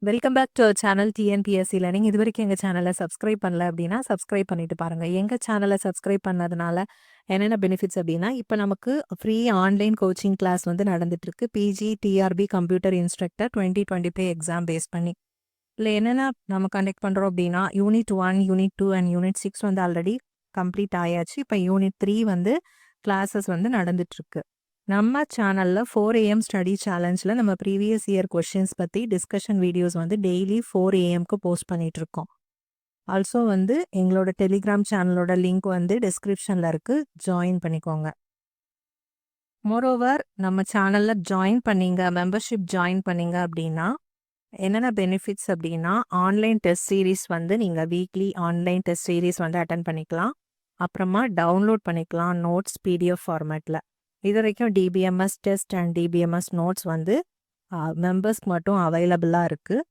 Welcome back to our channel TNPSC learning. இது வரைக்கும் எங்கள் சேனலை சப்ஸ்கிரைப் பண்ணல அப்படின்னா சப்ஸ்கிரைப் பண்ணிட்டு பாருங்கள். எங்கள் சேனலை சப்ஸ்கிரைப் பண்ணதுனால என்னென்ன பெனிஃபிட்ஸ் அப்படின்னா, இப்போ நமக்கு ஃப்ரீ ஆன்லைன் கோச்சிங் கிளாஸ் வந்து நடந்துட்டுருக்கு. PG TRB computer instructor 2025 exam base பண்ணி. இல்லை என்னென்ன நம்ம கண்டக்ட் பண்ணுறோம் அப்படின்னா, யூனிட் 1, யூனிட் 2 அண்ட் யூனிட் 6 வந்து ஆல்ரெடி கம்ப்ளீட் ஆயாச்சு. இப்போ யூனிட் 3 வந்து கிளாஸஸ் வந்து நடந்துட்டுருக்கு. நம்ம சேனலில் 4 AM ஸ்டடி சேலஞ்சில் நம்ம ப்ரீவியஸ் இயர் கொஷின்ஸ் பற்றி டிஸ்கஷன் வீடியோஸ் வந்து டெய்லி 4 AMக்கு போஸ்ட் பண்ணிகிட்ருக்கோம். ஆல்சோ வந்து எங்களோட டெலிகிராம் சேனலோட லிங்க் வந்து டிஸ்கிரிப்ஷனில் இருக்குது, ஜாயின் பண்ணிக்கோங்க. மோரோவர் நம்ம சேனலில் ஜாயின் பண்ணிங்க, மெம்பர்ஷிப் ஜாயின் பண்ணிங்க அப்படின்னா என்னென்ன பெனிஃபிட்ஸ் அப்படின்னா, ஆன்லைன் டெஸ்ட் சீரீஸ் வந்து நீங்கள் வீக்லி ஆன்லைன் டெஸ்ட் சீரீஸ் வந்து அட்டன் பண்ணிக்கலாம். அப்புறமா டவுன்லோட் பண்ணிக்கலாம் நோட்ஸ் பிடிஎஃப் ஃபார்மேட்டில். இது வரைக்கும் DBMS test and DBMS notes வந்து மெம்பர்ஸ்க்கு மட்டும் அவைலபிளாக இருக்குது.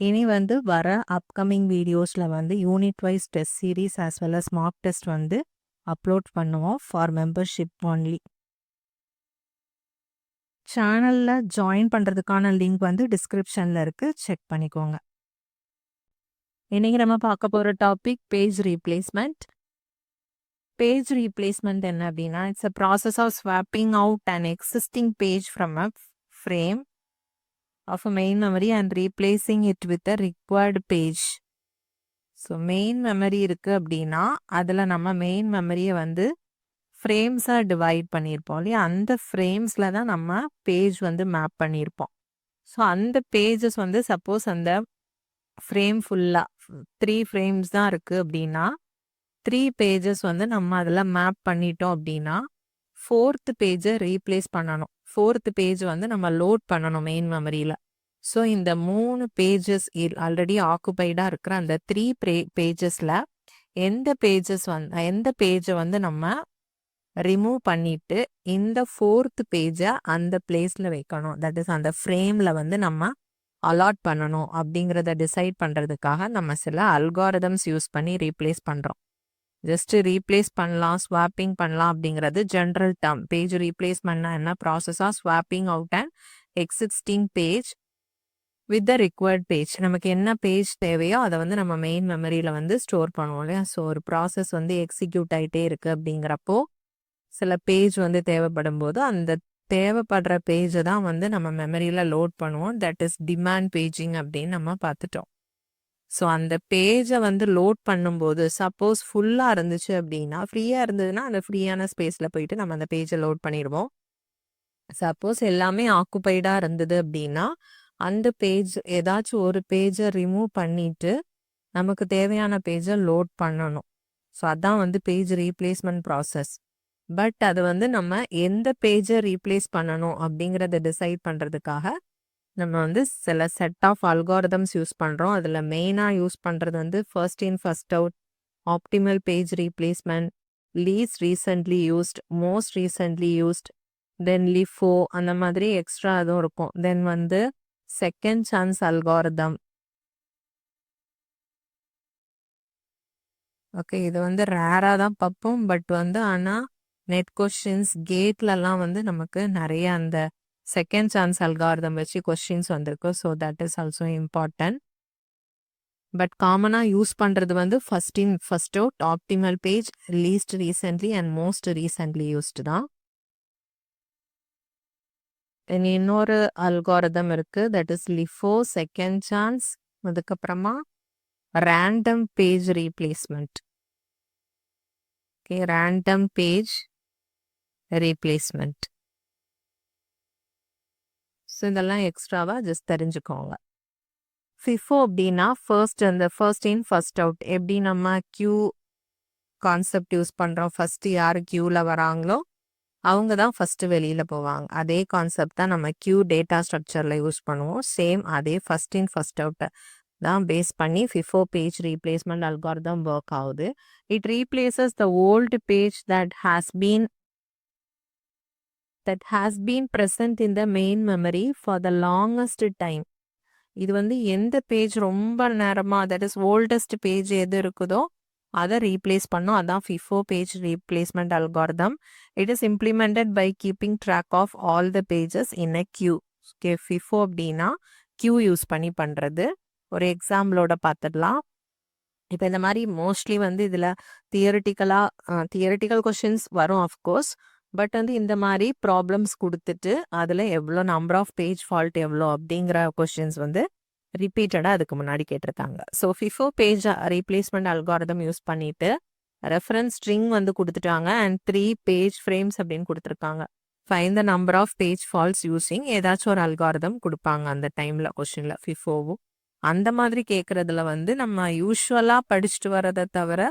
இனி வந்து வர அப்கமிங் வீடியோஸில் வந்து unit wise test series as well as mark test வந்து அப்லோட் பண்ணுவோம் ஃபார் மெம்பர்ஷிப் ஒன்லி. சேனலில் ஜாயின் பண்ணுறதுக்கான லிங்க் வந்து டிஸ்கிரிப்ஷனில் இருக்குது, செக் பண்ணிக்கோங்க. இன்றைக்கி நம்ம பார்க்க போகிற topic page replacement. Page replacement என்ன அப்படின்னா, it's a process of swapping out an existing page from a frame of a main memory and replacing it with a required page. So main memory இருக்குது அப்படின்னா அதில் நம்ம main மெமரியை வந்து ஃப்ரேம்ஸாக divide பண்ணியிருப்போம் இல்லையா, அந்த ஃப்ரேம்ஸில் தான் நம்ம பேஜ் வந்து மேப் பண்ணியிருப்போம். ஸோ அந்த பேஜஸ் வந்து சப்போஸ் அந்த ஃப்ரேம் ஃபுல்லாக 3 ஃப்ரேம்ஸ் தான் இருக்குது அப்படின்னா 3 பேஜஸ் வந்து நம்ம அதில் மேப் பண்ணிட்டோம் அப்படின்னா 4th பேஜை ரீப்ளேஸ் பண்ணணும். 4th பேஜ் வந்து நம்ம லோட் பண்ணணும் மெயின் மெமரியில். ஸோ இந்த 3 பேஜஸ் ஆல்ரெடி ஆக்குபைடாக இருக்கிற அந்த 3 பேஜஸில் எந்த பேஜை வந்து நம்ம ரிமூவ் பண்ணிட்டு இந்த 4th பேஜை அந்த பிளேஸில் வைக்கணும். தட் இஸ் அந்த ஃப்ரேமில் வந்து நம்ம அலாட் பண்ணணும் அப்படிங்கிறத டிசைட் பண்ணுறதுக்காக நம்ம சில அல்காரிதம்ஸ் யூஸ் பண்ணி ரீப்ளேஸ் பண்ணுறோம். ஜஸ்ட் ரீப்ளேஸ் பண்ணலாம், ஸ்வாப்பிங் பண்ணலாம் அப்படிங்கிறது ஜென்ரல் டேர்ம். பேஜ் ரீப்ளேஸ் பண்ணால் என்ன, ப்ராசஸாக swapping out and existing page with the required page. நமக்கு என்ன பேஜ் தேவையோ அதை வந்து நம்ம மெயின் மெமரியில் வந்து ஸ்டோர் பண்ணுவோம் இல்லையா. ஸோ ஒரு ப்ராசஸ் வந்து எக்ஸிக்யூட் ஆகிட்டே இருக்குது அப்படிங்கிறப்போ சில பேஜ் வந்து தேவைப்படும் போது அந்த தேவைப்படுற பேஜை தான் வந்து நம்ம மெமரியில் லோட் பண்ணுவோம். தட் இஸ் டிமாண்ட் பேஜிங் அப்படின்னு நம்ம பார்த்துட்டோம். ஸோ அந்த பேஜை வந்து லோட் பண்ணும்போது சப்போஸ் ஃபுல்லாக இருந்துச்சு அப்படின்னா, ஃப்ரீயாக இருந்ததுன்னா அந்த ஃப்ரீயான ஸ்பேஸில் போயிட்டு நம்ம அந்த பேஜை லோட் பண்ணிடுவோம். சப்போஸ் எல்லாமே ஆக்குபைடாக இருந்தது அப்படின்னா அந்த பேஜ் ஏதாச்சும் ஒரு பேஜை ரிமூவ் பண்ணிட்டு நமக்கு தேவையான பேஜை லோட் பண்ணணும். ஸோ அதான் வந்து பேஜ் ரீப்ளேஸ்மெண்ட் ப்ராசஸ். பட் அது வந்து நம்ம எந்த பேஜை ரீப்ளேஸ் பண்ணணும் அப்படிங்கிறத டிசைட் பண்ணுறதுக்காக நம்ம வந்து சில செட் ஆஃப் அல்காரிதம்ஸ் யூஸ் பண்ணுறோம். அதில் மெயினாக யூஸ் பண்ணுறது வந்து first in first out, optimal page replacement, least recently used, most recently used, then LIFO, அந்த மாதிரி எக்ஸ்ட்ரா அதுவும் இருக்கும். தென் வந்து செகண்ட் சான்ஸ் அல்காரிதம். ஓகே, இது வந்து ரேராக தான் பார்ப்போம். பட் வந்து ஆனால் நெட் கொஷின்ஸ் கேட்லலாம் வந்து நமக்கு நிறைய அந்த செகண்ட் சான்ஸ் அல்காரிதம் வச்சு கொஸ்டின்ஸ் வந்திருக்கு. So that is also important. But காமனாக யூஸ் பண்ணுறது வந்து first in first out, optimal page, least recently and most recently used தான். இன்னொரு அல்காரிதம் இருக்குது, that is LIFO, second chance, அதுக்கப்புறமா random page replacement. Okay, random page replacement. So இதெல்லாம் எக்ஸ்ட்ராவாக just தெரிஞ்சுக்கோங்க. ஃபிஃபோ அப்படின்னா ஃபர்ஸ்ட் இன் ஃபர்ஸ்ட் அவுட். எப்படி நம்ம கியூ கான்செப்ட் யூஸ் பண்ணுறோம், ஃபஸ்ட்டு யார் கியூவில் வராங்களோ அவங்க தான் ஃபஸ்ட்டு வெளியில் போவாங்க. அதே கான்செப்ட் தான் நம்ம கியூ டேட்டா ஸ்ட்ரக்சரில் யூஸ் பண்ணுவோம். சேம் அதே ஃபஸ்ட் இன் ஃபர்ஸ்ட் அவுட்டை தான் பேஸ் பண்ணி FIFO page replacement algorithm work ஆகுது. It replaces the old page that has been present in the main memory for the longest time. இது வந்து எந்த பேஜ் ரொம்ப நேரமாக, தட் இஸ் ஓல்டஸ்ட் பேஜ் எது இருக்குதோ அதை ரீப்ளேஸ் பண்ணும். அதான் FIFO page replacement algorithm. It is implemented by keeping track of all the pages in a queue. Okay, FIFO அப்படின்னா கியூ யூஸ் பண்ணி பண்ணுறது. ஒரு எக்ஸாம்பிளோட பார்த்துடலாம். இப்போ இந்த மாதிரி மோஸ்ட்லி வந்து இதில் தியரிட்டிக்கல் கொஷின்ஸ் வரும் அஃப்கோர்ஸ். பட் வந்து இந்த மாதிரி ப்ராப்ளம்ஸ் கொடுத்துட்டு அதில் எவ்வளோ நம்பர் ஆஃப் பேஜ் ஃபால்ட் எவ்வளோ அப்படிங்கிற கொஷின்ஸ் வந்து ரிப்பீட்டடாக அதுக்கு முன்னாடி கேட்டிருக்காங்க. So FIFO page replacement algorithm use பண்ணிட்டு ரெஃபரன்ஸ் ஸ்ட்ரிங் வந்து கொடுத்துட்டாங்க அண்ட் 3 பேஜ் ஃப்ரேம்ஸ் அப்படின்னு கொடுத்துருக்காங்க. Find the number of page faults using ஏதாச்சும் ஒரு அல்காரிதம் கொடுப்பாங்க அந்த டைமில் கொஷினில் FIFOவும். அந்த மாதிரி கேட்குறதுல வந்து நம்ம யூஸ்வலாக படிச்சுட்டு வரதை தவிர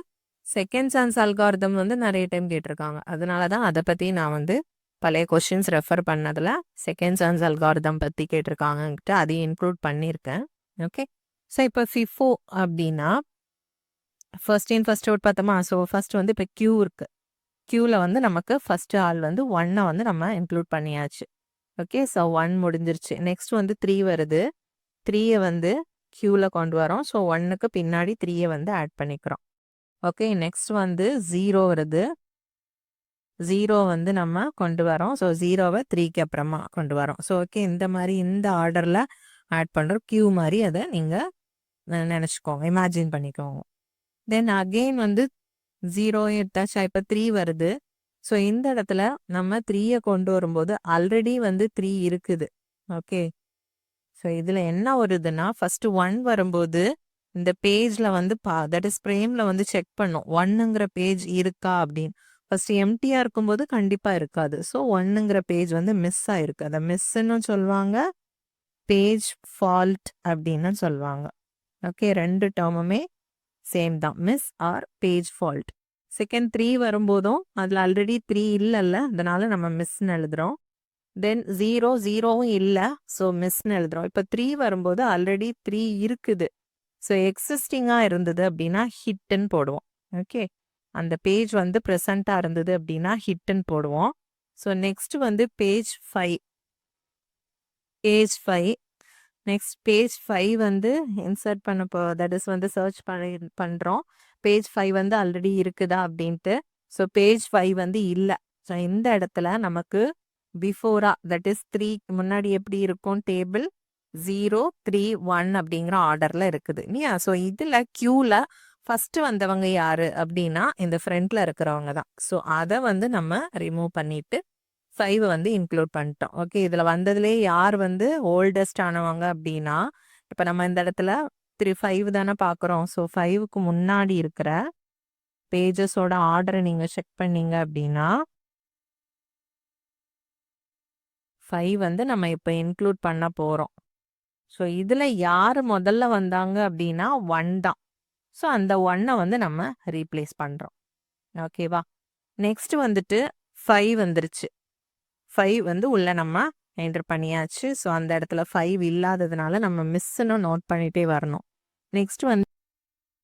செகண்ட் சான்ஸ் அல்காரிதம் வந்து நிறைய டைம் கேட்டிருக்காங்க. அதனால தான் அதை பற்றி நான் வந்து பழைய கொஷின்ஸ் ரெஃபர் பண்ணதில் செகண்ட் சான்ஸ் அல்காரிதம் பற்றி கேட்டிருக்காங்கன்ட்டு அதையும் இன்க்ளூட் பண்ணியிருக்கேன். ஓகே, ஸோ இப்போ FIFO அப்படின்னா ஃபர்ஸ்ட் இன் ஃபர்ஸ்ட் அவுட் பார்த்தோமா. ஸோ ஃபர்ஸ்ட் வந்து இப்போ கியூ இருக்குது. கியூவில் வந்து நமக்கு ஃபர்ஸ்ட் ஆள் வந்து 1 வந்து நம்ம இன்க்ளூட் பண்ணியாச்சு. ஓகே, ஸோ 1 முடிஞ்சிருச்சு. நெக்ஸ்ட் வந்து 3 வருது. 3 வந்து கியூவில் கொண்டு வரோம். ஸோ 1க்கு பின்னாடி 3 வந்து ஆட் பண்ணிக்கிறோம். ஓகே, நெக்ஸ்ட் வந்து 0 வருது. 0 வந்து நம்ம கொண்டு வரோம். ஸோ 0வை 3க்கு அப்புறமா கொண்டு வரோம். ஸோ ஓகே, இந்த மாதிரி இந்த ஆர்டரில் ஆட் பண்ணுறோம். கியூ மாதிரி அதை நீங்கள் நினச்சிக்கோங்க, இமேஜின் பண்ணிக்கோங்க. தென் அகெயின் வந்து 0 எடுத்தாச்சா. இப்போ 3 வருது. ஸோ இந்த இடத்துல நம்ம 3யை கொண்டு வரும்போது ஆல்ரெடி வந்து 3 இருக்குது. ஓகே, ஸோ இதில் என்ன வருதுன்னா ஃபஸ்ட்டு 1 வரும்போது இந்த பேஜில் வந்து தட் இஸ் ஃப்ரேமில் வந்து செக் பண்ணும் 1ங்கிற பேஜ் இருக்கா அப்படின்னு. ஃபஸ்ட்டு எம்டியாக இருக்கும்போது கண்டிப்பாக இருக்காது. ஸோ 1ங்கிற பேஜ் வந்து மிஸ் ஆகிருக்கு. அதை மிஸ்ன்னு சொல்லுவாங்க, பேஜ் ஃபால்ட் அப்படின்னு சொல்லுவாங்க. ஓகே, ரெண்டு டேர்முமே சேம் தான், miss or page fault. Second 3 வரும்போதும் அதில் ஆல்ரெடி 3 இல்லைல்ல, அதனால நம்ம மிஸ்ன்னு எழுதுகிறோம். தென் 0வும் இல்லை, ஸோ மிஸ்ன்னு எழுதுகிறோம். இப்போ 3 வரும்போது ஆல்ரெடி 3 இருக்குது. ஸோ எக்ஸிஸ்டிங்காக இருந்தது அப்படின்னா ஹிட்டுன்னு போடுவோம். ஓகே, அந்த பேஜ் வந்து ப்ரெசண்ட்டாக இருந்தது அப்படின்னா ஹிட்டுன்னு போடுவோம். ஸோ நெக்ஸ்ட் வந்து பேஜ் 5. நெக்ஸ்ட் பேஜ் 5 வந்து இன்சர்ட் பண்ண தட் இஸ் வந்து சர்ச் பண்ணுறோம். பேஜ் 5 வந்து ஆல்ரெடி இருக்குதா அப்படின்ட்டு. ஸோ பேஜ் 5 வந்து இல்லை. ஸோ இந்த இடத்துல நமக்கு பிஃபோரா தட் இஸ் 3 முன்னாடி எப்படி இருக்கும் டேபிள் 0, 3, 1 அப்படிங்கிற ஆர்டரில் இருக்குது இல்லையா. ஸோ இதில் கியூவில் ஃபஸ்ட்டு வந்தவங்க யார் அப்படின்னா இந்த ஃப்ரண்ட்டில் இருக்கிறவங்க தான். ஸோ அதை வந்து நம்ம ரிமூவ் பண்ணிவிட்டு 5 வந்து இன்க்ளூட் பண்ணிட்டோம். ஓகே, இதில் வந்ததுலேயே யார் வந்து ஓல்டஸ்ட் ஆனவங்க அப்படின்னா இப்போ நம்ம இந்த இடத்துல 5 தானே பார்க்குறோம். ஸோ 5க்கு முன்னாடி இருக்கிற பேஜஸோட ஆர்டரை நீங்கள் செக் பண்ணீங்க அப்படின்னா 5 வந்து நம்ம இப்போ இன்க்ளூட் பண்ண போகிறோம். ஸோ இதில் யார் முதல்ல வந்தாங்க அப்படின்னா 1 தான். ஸோ அந்த 1ஐ வந்து நம்ம ரீப்ளேஸ் பண்ணுறோம். ஓகேவா, நெக்ஸ்ட் வந்துட்டு 5 வந்துருச்சு. 5 வந்து உள்ள நம்ம என்டர் பண்ணியாச்சு. ஸோ அந்த இடத்துல 5 இல்லாததுனால நம்ம மிஸ்ன்னு நோட் பண்ணிகிட்டே வரணும். நெக்ஸ்ட் வந்து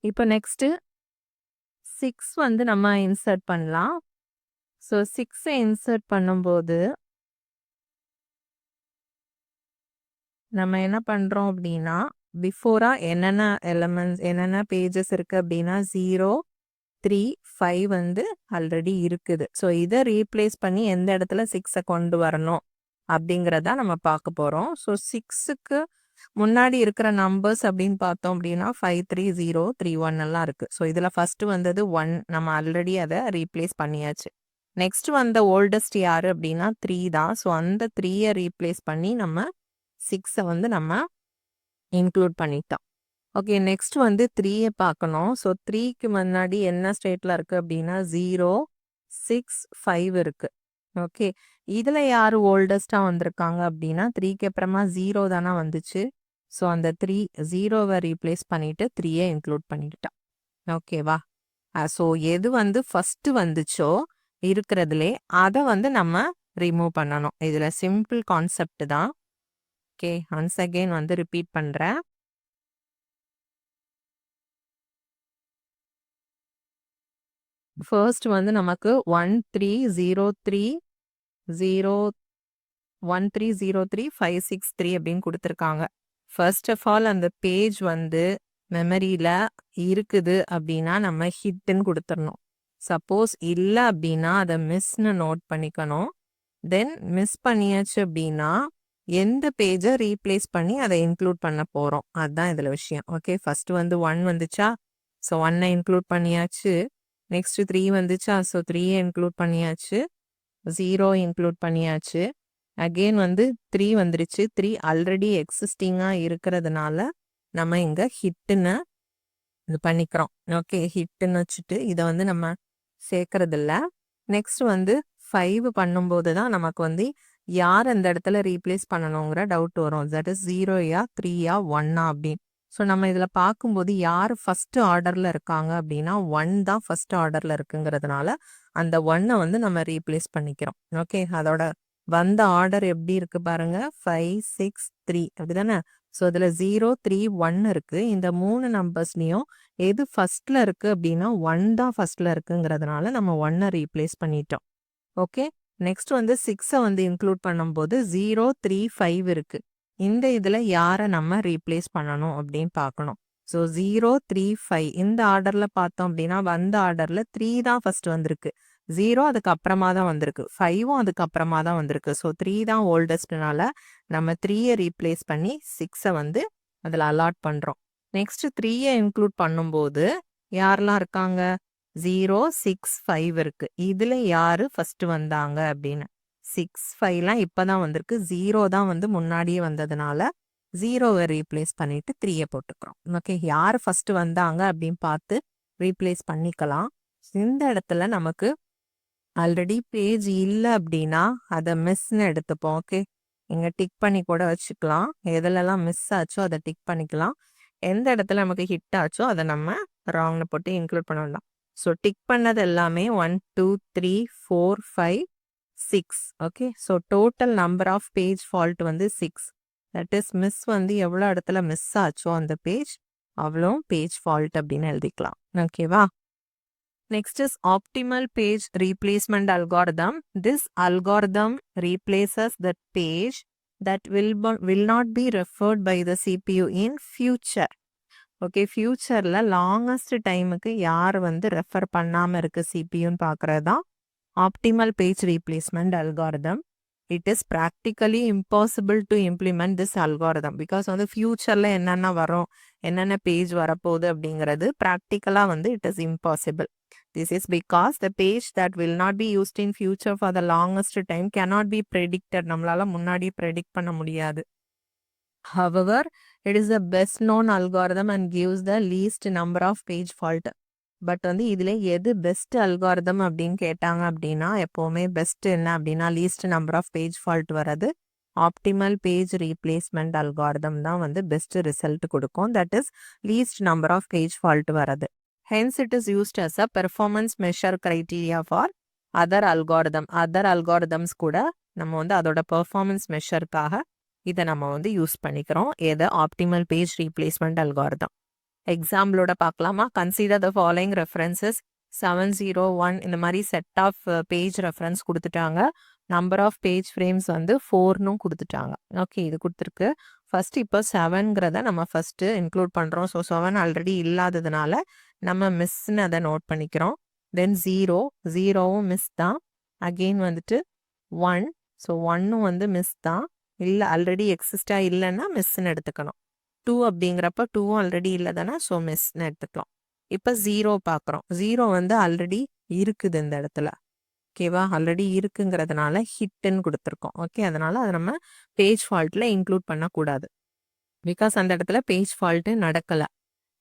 இப்போ நெக்ஸ்ட்டு 6 வந்து நம்ம இன்சர்ட் பண்ணலாம். ஸோ 6ஐ இன்சர்ட் பண்ணும்போது நம்ம என்ன பண்ணுறோம் அப்படின்னா பிஃபோராக என்னென்ன எலமெண்ட்ஸ் என்னென்ன பேஜஸ் இருக்குது அப்படின்னா 0, 3, 5 வந்து ஆல்ரெடி இருக்குது. ஸோ இதை ரீப்ளேஸ் பண்ணி எந்த இடத்துல 6ஐ கொண்டு வரணும் அப்படிங்கிறத நம்ம பார்க்க போகிறோம். ஸோ 6க்கு முன்னாடி இருக்கிற நம்பர்ஸ் அப்படின்னு பார்த்தோம் அப்படின்னா 5, 3, 0, 3, 1 எல்லாம் இருக்குது. ஸோ இதில் ஃபஸ்ட்டு வந்தது 1, நம்ம ஆல்ரெடி அதை ரீப்ளேஸ் பண்ணியாச்சு. நெக்ஸ்ட் வந்த ஓல்டஸ்ட் யார் அப்படின்னா 3 தான். ஸோ அந்த 3ஐ ரீப்ளேஸ் பண்ணி நம்ம 6ஐ வந்து நம்ம இன்க்ளூட் பண்ணிட்டோம். ஓகே, நெக்ஸ்ட் வந்து 3ஐ பார்க்கணும். ஸோ 3க்கு முன்னாடி என்ன ஸ்டேட்டில் இருக்குது அப்படின்னா 0, 6, 5 இருக்குது. ஓகே, இதில் யார் ஓல்டஸ்ட்டாக வந்திருக்காங்க அப்படின்னா 3க்கு அப்புறமா 0 தானே வந்துச்சு. ஸோ அந்த 0வை ரீப்ளேஸ் பண்ணிவிட்டு 3ஐ இன்க்ளூட் பண்ணிக்கிட்டோம். ஓகேவா, ஸோ எது வந்து ஃபஸ்ட்டு வந்துச்சோ இருக்கிறதுலே அதை வந்து நம்ம ரிமூவ் பண்ணணும். இதில் சிம்பிள் கான்செப்ட் தான். ஓகே, ஒன்ஸ் அகெயின் வந்து ரிப்பீட் பண்ணுறேன். ஃபர்ஸ்ட் வந்து நமக்கு 1303 563 அப்படின்னு கொடுத்துருக்காங்க. ஃபர்ஸ்ட் ஆஃப் ஆல் அந்த பேஜ் வந்து மெமரியில் இருக்குது அப்படின்னா நம்ம ஹிட்னு கொடுத்துடணும். சப்போஸ் இல்லை அப்படின்னா அதை மிஸ்ன்னு நோட் பண்ணிக்கணும். தென் மிஸ் பண்ணியாச்சு அப்படின்னா எந்த பேஜை ரீப்ளேஸ் பண்ணி அதை இன்க்ளூட் பண்ண போகிறோம் அதுதான் இதில் விஷயம். ஓகே, ஃபர்ஸ்ட் வந்து 1 வந்துச்சா, ஸோ 1 இன்க்ளூட் பண்ணியாச்சு. நெக்ஸ்ட் 3 வந்துச்சா, ஸோ 3 இன்க்ளூட் பண்ணியாச்சு. 0 இன்க்ளூட் பண்ணியாச்சு. அகெயின் வந்து 3 வந்துருச்சு. 3 ஆல்ரெடி எக்ஸிஸ்டிங்காக இருக்கிறதுனால நம்ம இங்கே ஹிட்டுன்னு இது பண்ணிக்கிறோம். ஓகே, ஹிட்டுன்னு வச்சுட்டு இதை வந்து நம்ம சேர்க்கறதில்ல. நெக்ஸ்ட் வந்து 5 பண்ணும்போது தான் நமக்கு வந்து யார் அந்த இடத்துல ரீப்ளேஸ் பண்ணணுங்கிற டவுட் வரும். தட் இஸ் 0யா 3யா 1ஆ அப்படின்னு. ஸோ நம்ம இதில் பார்க்கும்போது யார் ஃபர்ஸ்ட் ஆர்டரில் இருக்காங்க அப்படின்னா 1 தான் ஃபர்ஸ்ட் ஆர்டரில் இருக்குங்கிறதுனால அந்த 1 வந்து நம்ம ரீப்ளேஸ் பண்ணிக்கிறோம். ஓகே, அதோட வந்த ஆர்டர் எப்படி இருக்கு பாருங்க, 5 6 3 அப்படிதானே. ஸோ இதில் 0 3 1 இருக்கு. இந்த 3 நம்பர்ஸ்லையும் எது ஃபர்ஸ்ட்ல இருக்கு அப்படின்னா 1 தான் ஃபர்ஸ்ட்ல இருக்குங்கிறதுனால நம்ம 1 ரீப்ளேஸ் பண்ணிட்டோம். ஓகே, நெக்ஸ்ட் வந்து 6 வந்து இன்க்ளூட் பண்ணும்போது 0 3 5 இருக்கு. இந்த இதில் யாரை நம்ம ரீப்ளேஸ் பண்ணணும் அப்படின்னு பார்க்கணும். ஸோ 0 3 5 இந்த ஆர்டரில் பார்த்தோம் அப்படின்னா வந்த ஆர்டரில் 3 தான் ஃபர்ஸ்ட் வந்திருக்கு. 0 அதுக்கு அப்புறமா தான் வந்திருக்கு. 5ம் அதுக்கு அப்புறமா தான் வந்திருக்கு. ஸோ 3 தான் ஓல்டஸ்ட்னால நம்ம 3யை ரீப்ளேஸ் பண்ணி 6 வந்து அதில் அலாட் பண்ணுறோம். நெக்ஸ்ட் 3யை இன்க்ளூட் பண்ணும்போது யாரெல்லாம் இருக்காங்க, 0 6 5 இருக்கு. இதில் யாரு ஃபர்ஸ்ட் வந்தாங்க அப்படின்னு 6 5லாம் இப்போ தான் வந்திருக்கு. 0 தான் வந்து முன்னாடியே வந்ததுனால 0வை ரீப்ளேஸ் பண்ணிட்டு 3யை போட்டுக்கிறோம். ஓகே, யார் ஃபர்ஸ்ட் வந்தாங்க அப்படின்னு பார்த்து ரீப்ளேஸ் பண்ணிக்கலாம். இந்த இடத்துல நமக்கு ஆல்ரெடி பேஜ் இல்லை அப்படின்னா அதை மிஸ்ன்னு எடுத்துப்போம். ஓகே, இங்கே டிக் பண்ணி கூட வச்சுக்கலாம். எதுலலாம் மிஸ் ஆச்சோ அதை டிக் பண்ணிக்கலாம். எந்த இடத்துல நமக்கு ஹிட் ஆச்சோ அதை நம்ம ராங்னு போட்டு இன்க்ளூட் பண்ணலாம். ஸோ டிக் பண்ணது எல்லாமே 1 2 3 4 5 6. Okay, so total number of page fault வந்து 6. தட் இஸ் மிஸ் வந்து எவ்வளோ இடத்துல மிஸ் ஆச்சோ அந்த பேஜ் அவ்வளோ பேஜ் ஃபால்ட் அப்படின்னு எழுதிக்கலாம். ஓகேவா? Next is optimal page replacement algorithm. This algorithm replaces that page that will not be referred by the CPU in future. Okay, ஃபியூச்சரில் லாங்கஸ்ட் டைமுக்கு யார் வந்து ரெஃபர் பண்ணாமல் இருக்கு சிபியூன்னு பார்க்குறது தான் optimal page replacement algorithm. It is practically impossible to implement this algorithm because வந்து ஃபியூச்சரில் என்னென்ன வரும், என்னென்ன பேஜ் வரப்போகுது அப்படிங்கிறது ப்ராக்டிக்கலாக வந்து it is impossible. This is because the page that will not be used in future for the longest time cannot be predicted. நம்மளால முன்னாடி predict பண்ண முடியாது. However, it is the best known algorithm and gives the least number of page fault. But வந்து இதில் எது best algorithm அப்படின்னு கேட்டாங்க அப்படின்னா எப்போவுமே பெஸ்ட் என்ன அப்படின்னா least number of page fault வர்றது ஆப்டிமல் பேஜ் ரீப்ளேஸ்மெண்ட் அல்காரிதம் தான் வந்து பெஸ்ட் ரிசல்ட் கொடுக்கும். That is least number of page fault வர்றது. Hence, it is used as a performance measure criteria for other algorithm. Other algorithms கூட நம்ம வந்து அதோட performance measureக்காக இதை நம்ம வந்து யூஸ் பண்ணிக்கிறோம். எது ஆப்டிமல் பேஜ் ரீப்ளேஸ்மெண்ட் அல்காரிதம். எக்ஸாம்பிளோட பார்க்கலாமா? கன்சிடர் த ஃபாலோயிங் ரெஃபரன்சஸ் 701 இந்த மாதிரி செட் ஆஃப் பேஜ் ரெஃபரன்ஸ் கொடுத்துட்டாங்க. நம்பர் ஆஃப் பேஜ் ஃப்ரேம்ஸ் வந்து 4னும் கொடுத்துட்டாங்க. ஓகே, இது கொடுத்துருக்கு. ஃபர்ஸ்ட் இப்போ 7ங்கிறத நம்ம ஃபர்ஸ்ட் இன்க்ளூட் பண்ணுறோம். ஸோ 7 ஆல்ரெடி இல்லாததுனால நம்ம மிஸ்ன்னு அதை நோட் பண்ணிக்கிறோம். தென் 0வும் மிஸ் தான். அகெயின் வந்துட்டு 1, ஸோ 1ம் வந்து மிஸ் தான். இல்லை ஆல்ரெடி எக்ஸிஸ்டாக இல்லைன்னா மிஸ்ன்னு எடுத்துக்கணும். 2 அப்படிங்கிறப்ப 2வும் ஆல்ரெடி இல்லை தானே, ஸோ மிஸ்ன்னு எடுத்துக்கலாம். இப்போ 0 பார்க்குறோம். 0 வந்து ஆல்ரெடி இருக்குது இந்த இடத்துல. ஓகேவா, ஆல்ரெடி இருக்குங்கிறதுனால ஹிட்டுன்னு கொடுத்துருக்கோம். ஓகே, அதனால அதை நம்ம பேஜ் ஃபால்ட்டில் இன்க்ளூட் பண்ணக்கூடாது பிகாஸ் அந்த இடத்துல பேஜ் ஃபால்ட்டு நடக்கலை.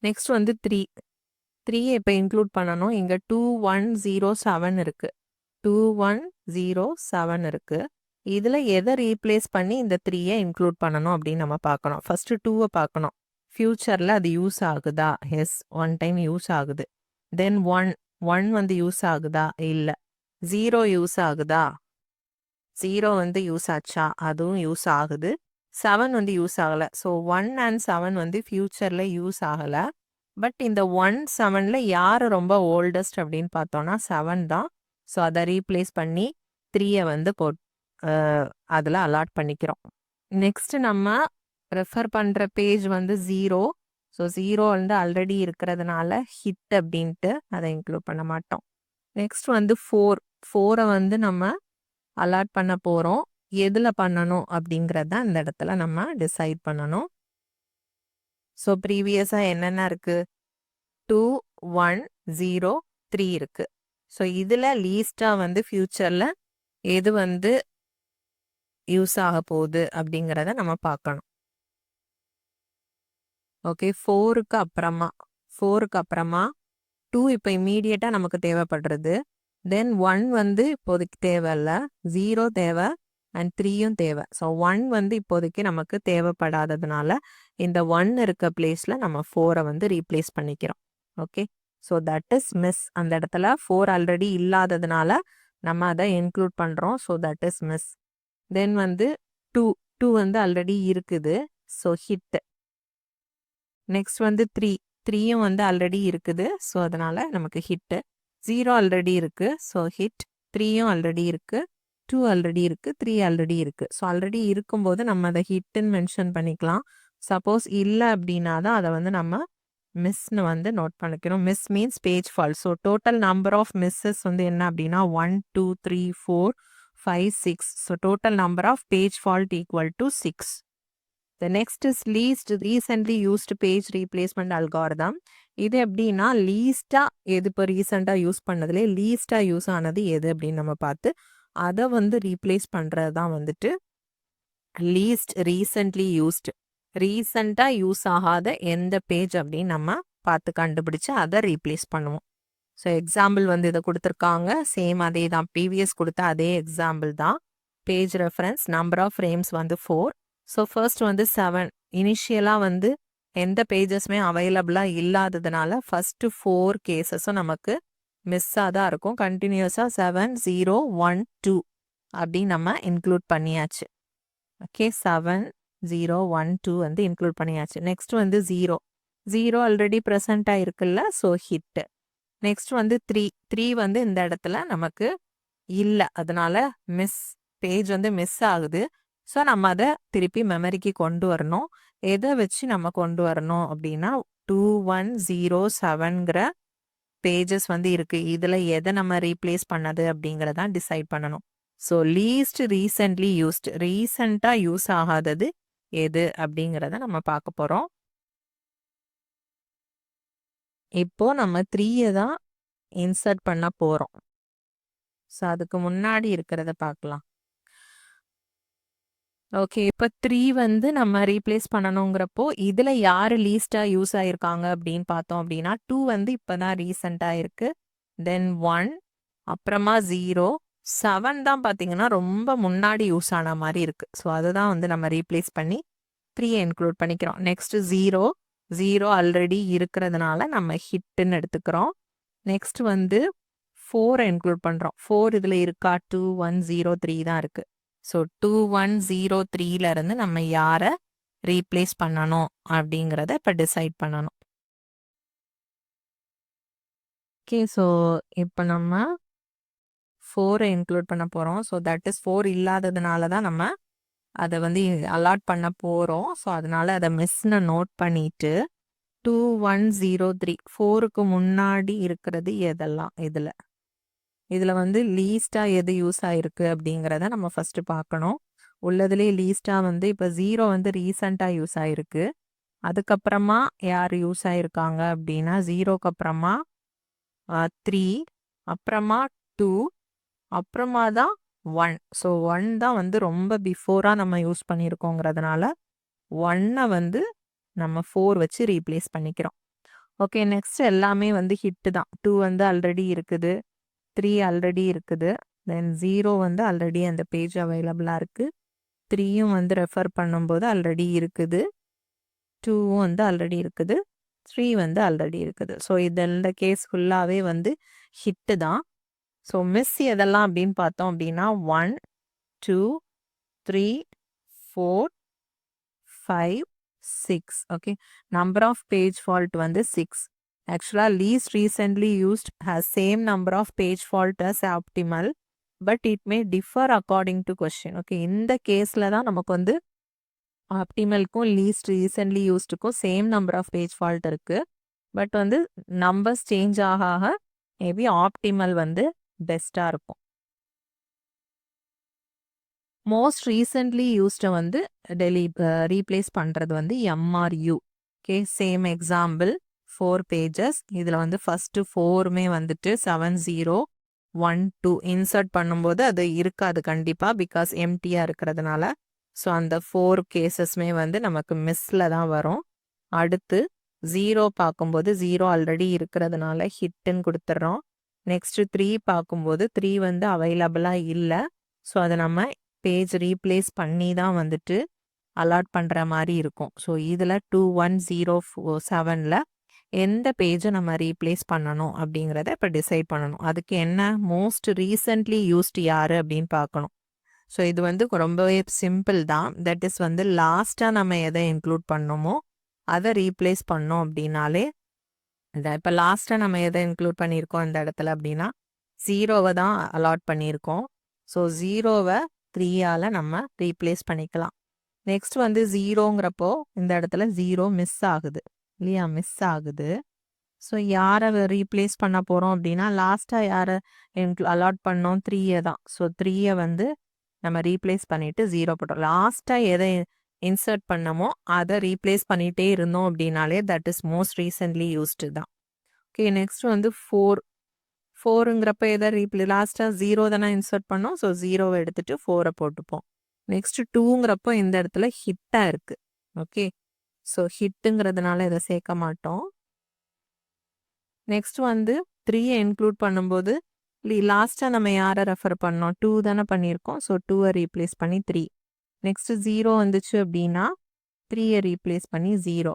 நெக்ஸ்ட் வந்து 3 இப்போ இன்க்ளூட் பண்ணணும். இங்கே 2107 இருக்கு. 2107 இருக்கு. இதில் எதை ரீப்ளேஸ் பண்ணி இந்த 3யை இன்க்ளூட் பண்ணணும் அப்படின்னு நம்ம பார்க்கணும். ஃபர்ஸ்ட் 2வை பார்க்கணும். ஃபியூச்சரில் அது யூஸ் ஆகுதா? எஸ், 1 டைம் யூஸ் ஆகுது. தென் 1 வந்து யூஸ் ஆகுதா? இல்லை. 0 யூஸ் ஆகுதா? 0 வந்து யூஸ் ஆச்சா? அதுவும் யூஸ் ஆகுது. 7 வந்து யூஸ் ஆகலை. ஸோ 1 and 7 வந்து ஃபியூச்சரில் யூஸ் ஆகலை. பட் இந்த 1 7ல் யார் ரொம்ப ஓல்டஸ்ட் அப்படின்னு பார்த்தோன்னா 7 தான். ஸோ அதை ரீப்ளேஸ் பண்ணி 3யை வந்து அதில் அலாட் பண்ணிக்கிறோம். நெக்ஸ்ட் நம்ம ரெஃபர் பண்ணுற பேஜ் வந்து 0. ஸோ 0 வந்து ஆல்ரெடி இருக்கிறதுனால ஹிட் அப்படின்ட்டு அதை இன்க்ளூட் பண்ண மாட்டோம். நெக்ஸ்ட் வந்து 4வை வந்து நம்ம அலாட் பண்ண போகிறோம். எதுல பண்ணணும் அப்படிங்கிறத இந்த இடத்துல நம்ம டிசைட் பண்ணணும். ஸோ ப்ரீவியஸா என்னென்ன இருக்கு? 2, 1, 0, 3 இருக்கு. ஸோ இதுல லீஸ்டா வந்து ஃபியூச்சர்ல எது வந்து யூஸ் ஆக போகுது அப்படிங்கிறத நம்ம பார்க்கணும். ஓகே, 4க்கு அப்புறமா 2 இப்போ இம்மீடியட்டா நமக்கு தேவைப்படுறது. தென் 1 வந்து இப்போதைக்கு தேவையில்ல, 0 தேவை அண்ட் 3யும் தேவை. ஸோ 1 வந்து இப்போதைக்கு நமக்கு தேவைப்படாததுனால இந்த 1 இருக்க பிளேஸ்ல நம்ம 4 வந்து ரீப்ளேஸ் பண்ணிக்கிறோம். Okay, so that is miss. அந்த இடத்துல 4 ஆல்ரெடி இல்லாததுனால நம்ம அதை இன்க்ளூட் பண்றோம். So that is miss. Then வந்து 2 வந்து ஆல்ரெடி இருக்குது. So hit. நெக்ஸ்ட் வந்து 3யும் வந்து ஆல்ரெடி இருக்குது. ஸோ அதனால நமக்கு ஹிட். 0 ஆல்ரெடி இருக்கு. So hit. 3யும் ஆல்ரெடி இருக்கு. 2 ஆல்ரெடி இருக்கு. 3 ஆல்ரெடி இருக்கு. ஸோ ஆல்ரெடி இருக்கும்போது நம்ம அதை ஹிட்னு மென்ஷன் பண்ணிக்கலாம். சப்போஸ் இல்லை அப்படின்னா தான் அதை வந்து நம்ம மிஸ்ன்னு வந்து நோட் பண்ணிக்கிறோம். Miss means page fault. So total number of misses வந்து என்ன அப்படின்னா 1, 2, 3, 4, 5, 6. So total number of page fault equal to 6. The next is least recently used page replacement algorithm. இது எப்படின்னா லீஸ்டா எது இப்போ ரீசெண்டாக யூஸ் பண்ணதுலேயே லீஸ்டாக யூஸ் ஆனது எது அப்படின்னு நம்ம பார்த்து அதை வந்து ரீப்ளேஸ் பண்ணுறது தான் வந்துட்டு லீஸ்ட் ரீசென்ட்லி யூஸ்டு. ரீசெண்டாக யூஸ் ஆகாத எந்த பேஜ் அப்படின்னு நம்ம பார்த்து கண்டுபிடிச்சு அதை ரீப்ளேஸ் பண்ணுவோம். ஸோ எக்ஸாம்பிள் வந்து இதை கொடுத்துருக்காங்க. சேம் அதே தான், ப்ரீவியஸ் கொடுத்த அதே எக்ஸாம்பிள் தான். Page reference number of frames வந்து 4. ஸோ ஃபர்ஸ்ட் வந்து 7. இனிஷியலாக வந்து எந்த பேஜஸுமே அவைலபிளாக இல்லாததுனால ஃபஸ்ட்டு 4 கேசஸும் நமக்கு மிஸ்ஸாக தான் இருக்கும். கண்டினியூஸாக 7, 0, 1, 2 அப்படின்னு நம்ம இன்க்ளூட் பண்ணியாச்சு. ஓகே, 7, 0, 1, 2 வந்து இன்க்ளூட் பண்ணியாச்சு. நெக்ஸ்ட் வந்து 0 ஆல்ரெடி ப்ரெசண்ட்டாக இருக்குல்ல, ஸோ ஹிட்டு. நெக்ஸ்ட் வந்து 3 வந்து இந்த இடத்துல நமக்கு இல்லை, அதனால மிஸ். பேஜ் வந்து மிஸ் ஆகுது. ஸோ நம்ம அதை திருப்பி மெமரிக்கு கொண்டு வரணும். எதை வச்சு நம்ம கொண்டு வரணும் அப்படின்னா 2, 1, 0, 7ங்கிற பேஜஸ் வந்து இருக்கு. இதில் எதை நம்ம ரீப்ளேஸ் பண்ணது அப்படிங்கிறதான் டிசைட் பண்ணணும். ஸோ லீஸ்ட் ரீசென்ட்லி யூஸ்ட், ரீசெண்டாக யூஸ் ஆகாதது எது அப்படிங்கிறத நம்ம பார்க்க போகிறோம். இப்போ நம்ம 3 தான் இன்சர்ட் பண்ண போகிறோம். ஸோ அதுக்கு முன்னாடி இருக்கிறத பார்க்கலாம். ஓகே, இப்போ 3 வந்து நம்ம ரீப்ளேஸ் பண்ணணுங்கிறப்போ இதில் யார் லீஸ்டாக யூஸ் ஆகிருக்காங்க அப்படின்னு பார்த்தோம் அப்படின்னா 2 வந்து இப்போ தான் ரீசெண்டாக இருக்கு. தென் 1, அப்புறமா 0, 7 தான் பார்த்தீங்கன்னா ரொம்ப முன்னாடி யூஸ் ஆன மாதிரி இருக்கு. ஸோ அதுதான் வந்து நம்ம ரீப்ளேஸ் பண்ணி 3 இன்க்ளூட் பண்ணிக்கிறோம். நெக்ஸ்ட் 0 ஆல்ரெடி இருக்கிறதுனால நம்ம ஹிட்டுன்னு எடுத்துக்கிறோம். நெக்ஸ்ட் வந்து 4 இன்க்ளூட் பண்ணுறோம். 4 இதில் இருக்கா? 2, 1, 0, 3 தான் இருக்கு. ஸோ 2, 1, 0, 3ல இருந்து நம்ம யாரை ரீப்ளேஸ் பண்ணணும் அப்படிங்கிறத இப்போ டிசைட் பண்ணணும். ஓகே, ஸோ இப்போ நம்ம 4 இன்க்ளூட் பண்ண போகிறோம். ஸோ தட் இஸ் 4 இல்லாததுனால தான் நம்ம அதை வந்து அலாட் பண்ண போகிறோம். ஸோ அதனால அதை மிஸ்ன்னு நோட் பண்ணிட்டு 2, 1, 0, 3 4க்கு முன்னாடி இருக்கிறது எதெல்லாம் இதில் வந்து லீஸ்டாக எது யூஸ் ஆகிருக்கு அப்படிங்கிறத நம்ம ஃபஸ்ட்டு பார்க்கணும். உள்ளதுலேயே லீஸ்டாக வந்து இப்போ 0 வந்து ரீசண்டாக யூஸ் ஆகிருக்கு. அதுக்கப்புறமா யார் யூஸ் ஆகிருக்காங்க அப்படின்னா 0க்கு அப்புறமா 3, அப்புறமா 2, அப்புறமா தான் 1. ஸோ 1 தான் வந்து ரொம்ப பிஃபோராக நம்ம யூஸ் பண்ணியிருக்கோங்கிறதுனால 1 வந்து நம்ம 4 வச்சு ரீப்ளேஸ் பண்ணிக்கிறோம். ஓகே, நெக்ஸ்ட் எல்லாமே வந்து ஹிட்டு தான். 2 வந்து ஆல்ரெடி இருக்குது, 3 ஆல்ரெடி இருக்குது. தென் 0 வந்து ஆல்ரெடி அந்த பேஜ் அவைலபிளாக இருக்குது. 3யும் வந்து ரெஃபர் பண்ணும்போது ஆல்ரெடி இருக்குது. 2வும் வந்து ஆல்ரெடி இருக்குது. 3 வந்து ஆல்ரெடி இருக்குது. ஸோ இந்த கேஸ் ஃபுல்லாகவே வந்து ஹிட்டு தான். ஸோ மிஸ் எதெல்லாம் அப்படின்னு பார்த்தோம் அப்படின்னா 1, 2, 3, 4, 5, 6. Okay, number of page fault வந்து 6. ஆக்சுவலாக least recently used has same number of page fault as optimal, but it may differ according to question. Okay, இந்த கேஸில் தான் நமக்கு வந்து ஆப்டிமலுக்கும் லீஸ்ட் ரீசென்ட்லி யூஸ்டுக்கும் same number of page fault இருக்குது. பட் வந்து நம்பர்ஸ் சேஞ்ச் ஆக மேபி ஆப்டிமல் வந்து பெஸ்ட்டாக இருக்கும். மோஸ்ட் ரீசென்ட்லி யூஸ்டு வந்து ரீப்ளேஸ் பண்ணுறது வந்து MRU. Okay, same example 4 pages. இதில் வந்து ஃபஸ்ட்டு 4மே வந்துட்டு 7012 இன்சர்ட் பண்ணும்போது அது இருக்காது கண்டிப்பாக, பிகாஸ் எம்டியாக இருக்கிறதுனால. ஸோ அந்த 4 கேசஸ்மே வந்து நமக்கு மிஸ்ஸில் தான் வரும். அடுத்து 0 பார்க்கும்போது 0 ஆல்ரெடி இருக்கிறதுனால ஹிட்டுன்னு கொடுத்துட்றோம். நெக்ஸ்ட்டு 3 பார்க்கும்போது 3 வந்து அவைலபிளாக இல்லை. ஸோ அதை நம்ம பேஜ் ரீப்ளேஸ் பண்ணி தான் வந்துட்டு அலாட் பண்ணுற மாதிரி இருக்கும். ஸோ இதில் 21047ல் எந்த பேஜை நம்ம ரீப்ளேஸ் பண்ணணும் அப்படிங்கிறத இப்போ டிசைட் பண்ணணும். அதுக்கு என்ன மோஸ்ட் ரீசென்ட்லி யூஸ்டு யார் அப்படின்னு பார்க்கணும். ஸோ இது வந்து ரொம்பவே சிம்பிள் தான். தட் இஸ் வந்து லாஸ்ட்டாக நம்ம எதை இன்க்ளூட் பண்ணோமோ அதை ரீப்ளேஸ் பண்ணோம் அப்படின்னாலே இப்போ லாஸ்ட்டாக நம்ம எதை இன்க்ளூட் பண்ணியிருக்கோம் இந்த இடத்துல அப்படின்னா 0வை தான் அலாட் பண்ணியிருக்கோம். ஸோ 0வை 3ஆல் நம்ம ரீப்ளேஸ் பண்ணிக்கலாம். நெக்ஸ்ட் வந்து 0ங்கிறப்போ இந்த இடத்துல 0 மிஸ் ஆகுது இல்லையா, மிஸ் ஆகுது. ஸோ யாரை ரீப்ளேஸ் பண்ண போகிறோம் அப்படின்னா லாஸ்ட்டாக யாரை அலாட் பண்ணோம் 3யை தான். ஸோ 3யை வந்து நம்ம ரீப்ளேஸ் பண்ணிவிட்டு 0 போட்டோம். லாஸ்ட்டாக எதை இன்சர்ட் பண்ணமோ அதை ரீப்ளேஸ் பண்ணிகிட்டே இருந்தோம் அப்படின்னாலே that is most recently used தான். ஓகே, நெக்ஸ்ட் வந்து 4ங்கிறப்ப எதை லாஸ்ட்டாக 0 தானே இன்சர்ட் பண்ணோம். ஸோ 0வை எடுத்துகிட்டு 4ரை போட்டுப்போம். நெக்ஸ்ட் 2ங்கிறப்போ இந்த இடத்துல ஹிட்டாக இருக்குது. ஓகே, ஸோ ஹிட்டுங்கிறதுனால இதை சேர்க்க மாட்டோம். நெக்ஸ்ட் வந்து 3யை இன்க்ளூட் பண்ணும்போது லாஸ்ட்டாக நம்ம யாரை ரெஃபர் பண்ணோம், 2 தானே பண்ணியிருக்கோம். ஸோ 2வை ரீப்ளேஸ் பண்ணி 3. நெக்ஸ்ட்டு 0 வந்துச்சு அப்படின்னா 3யை ரீப்ளேஸ் பண்ணி 0.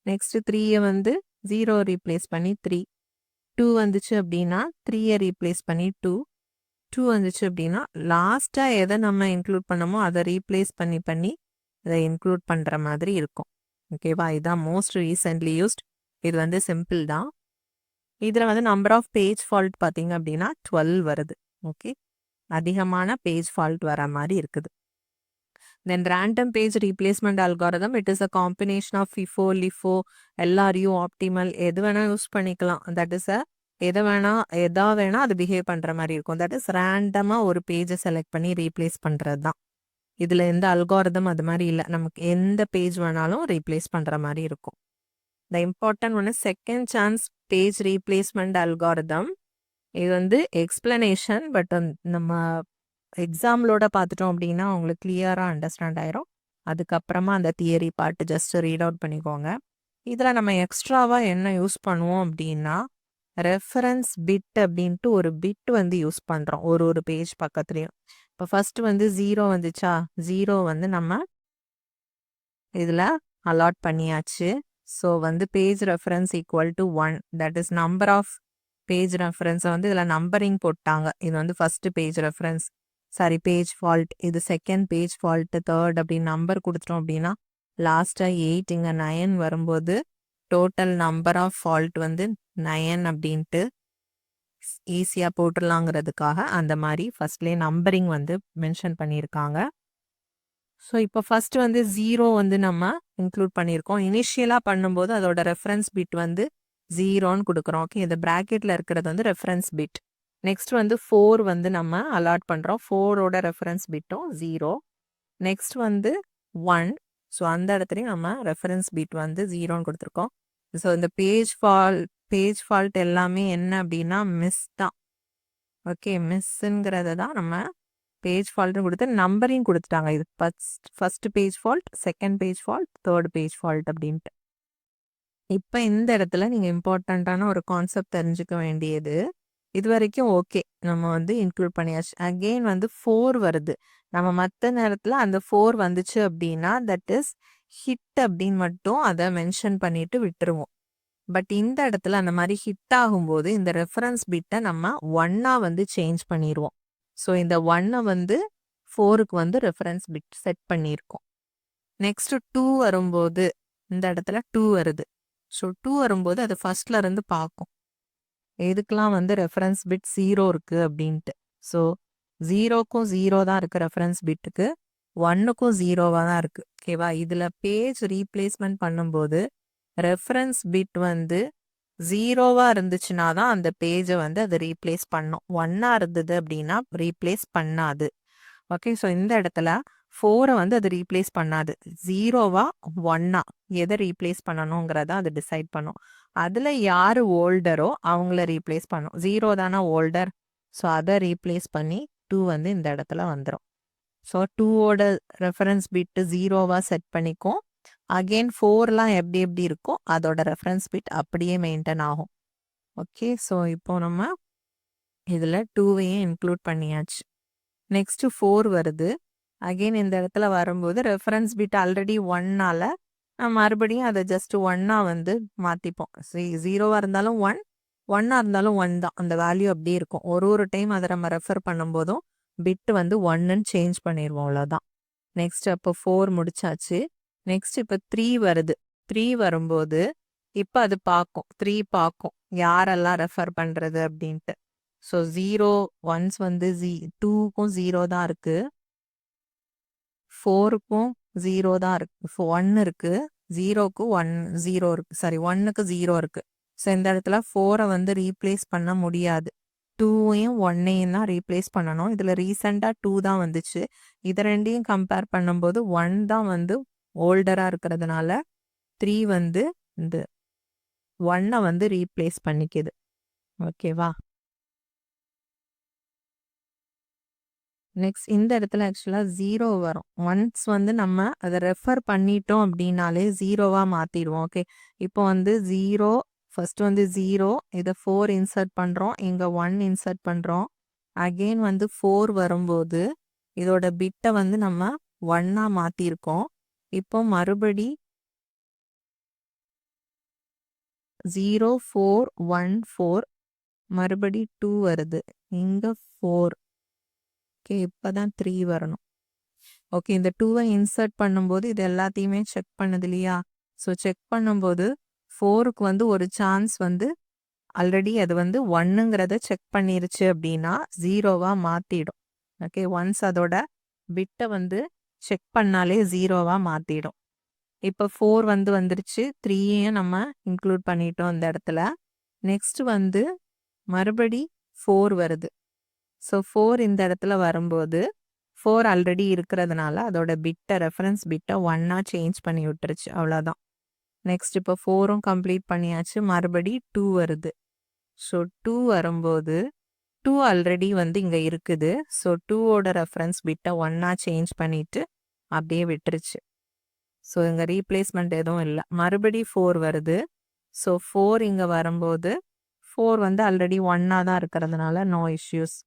நெக்ஸ்ட்டு 3யை வந்து 0 ரீப்ளேஸ் பண்ணி 3. 2 வந்துச்சு அப்படின்னா 3யை ரீப்ளேஸ் பண்ணி 2. 2 வந்துச்சு அப்படின்னா லாஸ்ட்டாக எதை நம்ம இன்க்ளூட் பண்ணமோ அதை ரீப்ளேஸ் பண்ணி அதை இன்க்ளூட் பண்ணுற மாதிரி இருக்கும். ஓகேவா, இதுதான் மோஸ்ட் ரீசென்ட்லி யூஸ்ட். இது வந்து சிம்பிள் தான். இதில் வந்து நம்பர் ஆஃப் பேஜ் ஃபால்ட் பார்த்தீங்க அப்படின்னா 12 வருது. ஓகே, அதிகமான பேஜ் ஃபால்ட் வர மாதிரி இருக்குது. Then random page replacement algorithm, it is a combination of FIFO, LIFO, LRU, optimal எது வேணால் யூஸ் பண்ணிக்கலாம். தட் இஸ் எதை வேணால் அது பிஹேவ் பண்ணுற மாதிரி இருக்கும். தட் இஸ் ரேண்டமாக ஒரு பேஜை செலக்ட் பண்ணி ரீப்ளேஸ் பண்ணுறது தான். இதில் எந்த அல்காரிதம் அது மாதிரி இல்லை, நமக்கு எந்த பேஜ் வேணாலும் ரீப்ளேஸ் பண்ணுற மாதிரி இருக்கும். த இம்பார்ட்டன்ட் ஒன்று second chance page replacement algorithm. இது வந்து எக்ஸ்பிளனேஷன், பட் நம்ம எக்ஸாம்பிளோட பார்த்துட்டோம் அப்படின்னா உங்களுக்கு கிளியராக அண்டர்ஸ்டாண்ட் ஆயிரும். அதுக்கப்புறமா அந்த theory part just read out பண்ணிக்கோங்க. இதில் நம்ம எக்ஸ்ட்ராவாக என்ன யூஸ் பண்ணுவோம் அப்படின்னா ரெஃபரன்ஸ் பிட் அப்படின்ட்டு ஒரு பிட் வந்து யூஸ் பண்ணுறோம் ஒரு பேஜ் பக்கத்துலேயும். இப்போ ஃபஸ்ட்டு வந்து 0 வந்துச்சா, 0 வந்து நம்ம இதில் அலாட் பண்ணியாச்சு. ஸோ வந்து page reference equal to 1, that is number of page ரெஃபரன்ஸை வந்து இதில் நம்பரிங் போட்டாங்க. இது வந்து first page reference, sorry page fault, இது செகண்ட் பேஜ் ஃபால்ட்டு, தேர்ட் அப்படின்னு நம்பர் கொடுத்துட்டோம் அப்படின்னா லாஸ்ட்டாக 8 இங்கே 9 வரும்போது டோட்டல் நம்பர் ஆஃப் ஃபால்ட் வந்து 9 அப்படின்ட்டு ஈஸியாக போட்டுடலாங்கிறதுக்காக அந்த மாதிரி ஃபஸ்ட்லேயே நம்பரிங் வந்து மென்ஷன் பண்ணியிருக்காங்க. ஸோ இப்போ ஃபஸ்ட்டு வந்து 0 வந்து நம்ம இன்க்ளூட் பண்ணியிருக்கோம். இனிஷியலாக பண்ணும்போது அதோட ரெஃபரன்ஸ் பிட் வந்து 0ன்னு கொடுக்குறோம். ஓகே, இந்த ப்ராக்கெட்டில் இருக்கிறது வந்து ரெஃபரன்ஸ் பிட். நெக்ஸ்ட் வந்து 4 வந்து நம்ம அலாட் பண்ணுறோம். 4ஓட ரெஃபரன்ஸ் பிட்டும் 0. நெக்ஸ்ட் வந்து 1. ஸோ அந்த இடத்துலையும் நம்ம ரெஃபரன்ஸ் பிட் வந்து 0ன்னு கொடுத்துருக்கோம். ஸோ இந்த பேஜ் ஃபால்ட் எல்லாமே என்ன அப்படின்னா மிஸ் தான். ஓகே, மிஸ்ஸுங்கிறத தான் நம்ம பேஜ் ஃபால்ட்னு கொடுத்து நம்பரையும் கொடுத்துட்டாங்க. இது first page fault, second page fault, third page fault அப்படின்ட்டு. இப்போ இந்த இடத்துல நீங்கள் இம்பார்ட்டண்ட்டான ஒரு கான்செப்ட் தெரிஞ்சுக்க வேண்டியது, இது வரைக்கும் ஓகே நம்ம வந்து இன்க்ளூட் பண்ணியாச்சு. அகெயின் வந்து 4 வருது. நம்ம மற்ற நேரத்தில் அந்த 4 வந்துச்சு அப்படின்னா தட் இஸ் ஹிட் அப்படின்னு மட்டும் அதை மென்ஷன் பண்ணிட்டு விட்டுருவோம். பட் இந்த இடத்துல அந்த மாதிரி ஹிட் ஆகும்போது இந்த ரெஃபரன்ஸ் பிட்டை நம்ம 1ஆ வந்து சேஞ்ச் பண்ணிடுவோம். ஸோ இந்த 1ஐ வந்து 4க்கு வந்து ரெஃபரன்ஸ் பிட் செட் பண்ணியிருக்கோம். நெக்ஸ்ட்டு 2 வரும்போது இந்த இடத்துல 2 வருது. ஸோ 2 வரும்போது அது ஃபர்ஸ்ட்ல இருந்து பார்க்கும் எதுக்கெல்லாம் வந்து ரெஃபரன்ஸ் பிட் 0 இருக்குது அப்படின்ட்டு. ஸோ 0க்கும் 0 தான் இருக்குது ரெஃபரன்ஸ் பிட்டுக்கு, 1க்கும் 0வாக தான் இருக்குது. ஓகேவா, இதில் பேஜ் ரீப்ளேஸ்மெண்ட் பண்ணும்போது ரெஃபரன்ஸ் பிட் வந்து 0வாக இருந்துச்சுன்னா தான் அந்த பேஜை வந்து அதை ரீப்ளேஸ் பண்ணும். 1ஆ இருந்தது அப்படின்னா ரீப்ளேஸ் பண்ணாது. ஓகே. ஸோ இந்த இடத்துல 4 வந்து அது ரீப்ளேஸ் பண்ணாது. 0வா 1ஆ எதை ரீப்ளேஸ் பண்ணணுங்கிறத அது டிசைட் பண்ணும். அதில் யார் ஓல்டரோ அவங்கள ரீப்ளேஸ் பண்ணும். 0 தானே ஓல்டர். ஸோ அதை ரீப்ளேஸ் பண்ணி 2 வந்து இந்த இடத்துல வந்துடும். ஸோ 2ஓட ரெஃபரன்ஸ் பிட்டு 0வா செட் பண்ணிக்கும். அகெயின் 4லாம் எப்படி எப்படி இருக்கோ அதோட ரெஃபரன்ஸ் பிட் அப்படியே மெயின்டைன் ஆகும். ஓகே. ஸோ இப்போ நம்ம இதில் 2வையும் இன்க்ளூட் பண்ணியாச்சு. நெக்ஸ்ட் 4 வருது. அகெயின் இந்த இடத்துல வரும்போது ரெஃபரன்ஸ் பிட் ஆல்ரெடி 1ஆல மறுபடியும் அதை ஜஸ்ட் 1ஆ வந்து மாற்றிப்போம். 0வா இருந்தாலும் 1, 1ஆ இருந்தாலும் 1 தான். அந்த வேல்யூ அப்படியே இருக்கும். ஒரு டைம் அதை நம்ம ரெஃபர் பண்ணும்போதும் பிட் வந்து 1ன்னு சேஞ்ச் பண்ணிடுவோம். அவ்வளோதான். நெக்ஸ்ட் அப்போ 4 முடிச்சாச்சு. நெக்ஸ்ட் இப்போ 3 வருது. 3 வரும்போது இப்போ அது பார்க்கும். 3 பார்க்கும் யாரெல்லாம் ரெஃபர் பண்ணுறது அப்படின்ட்டு. ஸோ 0 ஒன்ஸ் வந்து 2க்கும் 0 தான் இருக்கு. 4க்கும் 0 தான் இருக்கு. 1 இருக்கு. 0க்கு 1 0 இருக்கு. சாரி 1க்கு 0 இருக்கு. ஸோ இந்த இடத்துல 4 வந்து ரீப்ளேஸ் பண்ண முடியாது. 2வையும் 1ஐயும் தான் ரீப்ளேஸ் பண்ணணும். இதில் ரீசெண்டாக 2 தான் வந்துச்சு. இதை ரெண்டையும் கம்பேர் பண்ணும்போது 1 தான் வந்து ஓல்டராக இருக்கிறதுனால 3 வந்து இந்த 1ஐ வந்து ரீப்ளேஸ் பண்ணிக்குது. ஓகேவா? நெக்ஸ்ட் இந்த இடத்துல ஆக்சுவலாக 0 வரும். ஒன்ஸ் வந்து நம்ம அதை ரெஃபர் பண்ணிட்டோம் அப்படின்னாலே 0வா மாற்றிடுவோம். ஓகே. இப்போ வந்து 0 ஃபர்ஸ்ட் வந்து 0 இதை 4 இன்சர்ட் பண்ணுறோம். இங்கே 1 இன்சர்ட் பண்ணுறோம். அகெயின் வந்து 4 வரும்போது இதோட பிட்டை வந்து நம்ம 1ஆ மாற்றிருக்கோம். இப்போ மறுபடி 0 4 1 4 மறுபடி 2 வருது. இங்கே 4. ஓகே. இப்போ தான் 3 வரணும். ஓகே. இந்த 2வை இன்சர்ட் பண்ணும்போது இது எல்லாத்தையுமே செக் பண்ணுது இல்லையா? ஸோ செக் பண்ணும்போது 4க்கு வந்து ஒரு சான்ஸ் வந்து ஆல்ரெடி அது வந்து 1ங்கிறத செக் பண்ணிருச்சு அப்படின்னா 0வா மாற்றிடும். ஓகே. ஒன்ஸ் அதோட பிட்டை வந்து செக் பண்ணாலே 0வா மாற்றிடும். இப்போ 4 வந்து வந்துருச்சு. 3யையும் நம்ம இன்க்ளூட் பண்ணிட்டோம் இந்த இடத்துல. நெக்ஸ்ட் வந்து மறுபடி 4 வருது. ஸோ 4 இந்த இடத்துல வரும்போது 4 ஆல்ரெடி இருக்கிறதுனால அதோட பிட்டை ரெஃபரன்ஸ் பிட்டை 1ஆ சேஞ்ச் பண்ணி விட்டுருச்சு. அவ்வளோதான். நெக்ஸ்ட் இப்போ 4ம் கம்ப்ளீட் பண்ணியாச்சு. மறுபடி 2 வருது. ஸோ 2 வரும்போது 2 ஆல்ரெடி வந்து இங்கே இருக்குது. ஸோ 2ஓட ரெஃபரன்ஸ் பிட்டை 1ஆ சேஞ்ச் பண்ணிட்டு அப்படியே விட்டுருச்சு. ஸோ இங்கே ரீப்ளேஸ்மெண்ட் எதுவும் இல்லை. மறுபடி 4 வருது. ஸோ 4 இங்கே வரும்போது 4 வந்து ஆல்ரெடி 1ஆ தான் இருக்கிறதுனால நோ இஷ்யூஸ்.